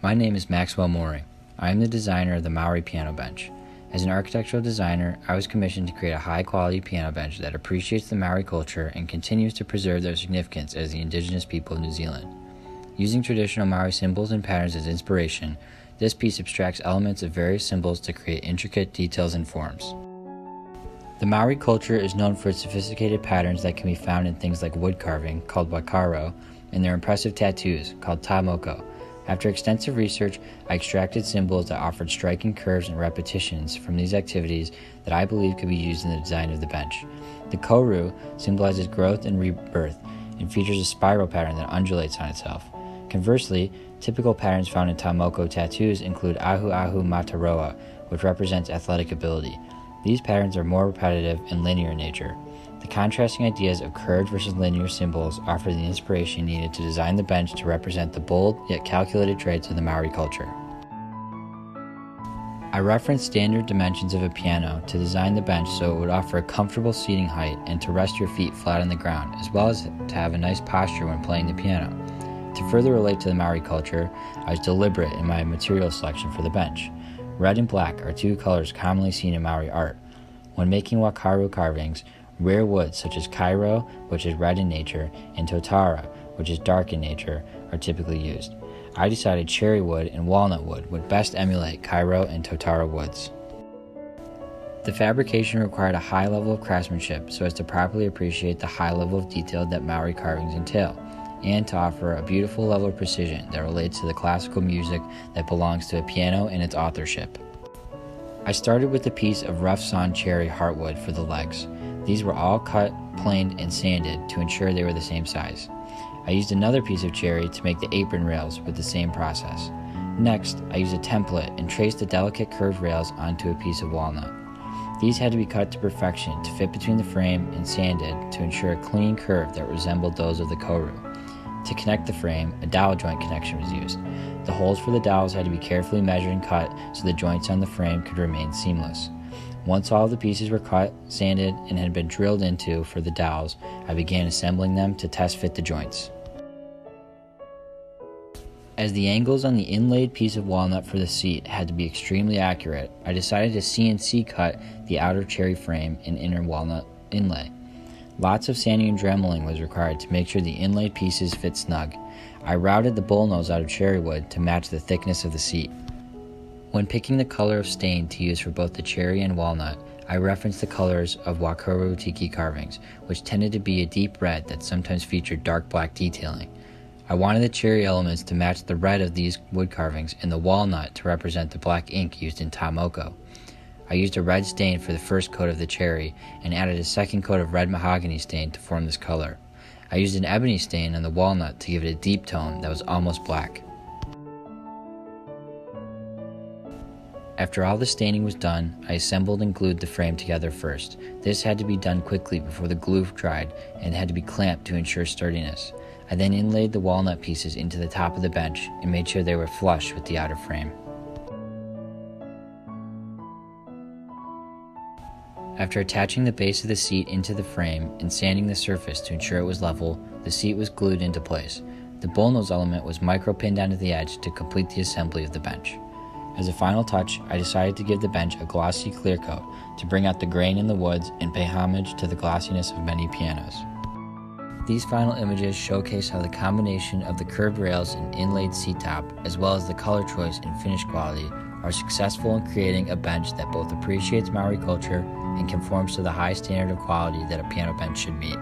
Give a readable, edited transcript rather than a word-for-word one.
My name is Maxwell Mohring. I am the designer of the Maori piano bench. As an architectural designer, I was commissioned to create a high-quality piano bench that appreciates the Maori culture and continues to preserve their significance as the indigenous people of New Zealand. Using traditional Maori symbols and patterns as inspiration, this piece abstracts elements of various symbols to create intricate details and forms. The Maori culture is known for its sophisticated patterns that can be found in things like wood carving, called wakaro, and their impressive tattoos, called tamoko. After extensive research, I extracted symbols that offered striking curves and repetitions from these activities that I believe could be used in the design of the bench. The koru symbolizes growth and rebirth and features a spiral pattern that undulates on itself. Conversely, typical patterns found in tamoko tattoos include ahu ahu mataroa, which represents athletic ability. These patterns are more repetitive and linear in nature. The contrasting ideas of curved versus linear symbols offer the inspiration needed to design the bench to represent the bold yet calculated traits of the Maori culture. I referenced standard dimensions of a piano to design the bench so it would offer a comfortable seating height and to rest your feet flat on the ground, as well as to have a nice posture when playing the piano. To further relate to the Maori culture, I was deliberate in my material selection for the bench. Red and black are two colors commonly seen in Maori art. When making wakaru carvings, rare woods such as kairo, which is red in nature, and totara, which is dark in nature, are typically used. I decided cherry wood and walnut wood would best emulate kairo and totara woods. The fabrication required a high level of craftsmanship so as to properly appreciate the high level of detail that Maori carvings entail, and to offer a beautiful level of precision that relates to the classical music that belongs to a piano and its authorship. I started with a piece of rough-sawn cherry heartwood for the legs. These were all cut, planed, and sanded to ensure they were the same size. I used another piece of cherry to make the apron rails with the same process. Next, I used a template and traced the delicate curved rails onto a piece of walnut. These had to be cut to perfection to fit between the frame and sanded to ensure a clean curve that resembled those of the koru. To connect the frame, a dowel joint connection was used. The holes for the dowels had to be carefully measured and cut so the joints on the frame could remain seamless. Once all of the pieces were cut, sanded, and had been drilled into for the dowels, I began assembling them to test fit the joints. As the angles on the inlaid piece of walnut for the seat had to be extremely accurate, I decided to CNC cut the outer cherry frame and inner walnut inlay. Lots of sanding and dremeling was required to make sure the inlaid pieces fit snug. I routed the bullnose out of cherry wood to match the thickness of the seat. When picking the color of stain to use for both the cherry and walnut, I referenced the colors of wakaru tiki carvings, which tended to be a deep red that sometimes featured dark black detailing. I wanted the cherry elements to match the red of these wood carvings and the walnut to represent the black ink used in tamoko. I used a red stain for the first coat of the cherry and added a second coat of red mahogany stain to form this color. I used an ebony stain on the walnut to give it a deep tone that was almost black. After all the staining was done, I assembled and glued the frame together first. This had to be done quickly before the glue dried and had to be clamped to ensure sturdiness. I then inlaid the walnut pieces into the top of the bench and made sure they were flush with the outer frame. After attaching the base of the seat into the frame and sanding the surface to ensure it was level, the seat was glued into place. The bullnose element was micro-pinned onto the edge to complete the assembly of the bench. As a final touch, I decided to give the bench a glossy clear coat to bring out the grain in the woods and pay homage to the glossiness of many pianos. These final images showcase how the combination of the curved rails and inlaid seat top, as well as the color choice and finish quality, are successful in creating a bench that both appreciates Maori culture and conforms to the high standard of quality that a piano bench should meet.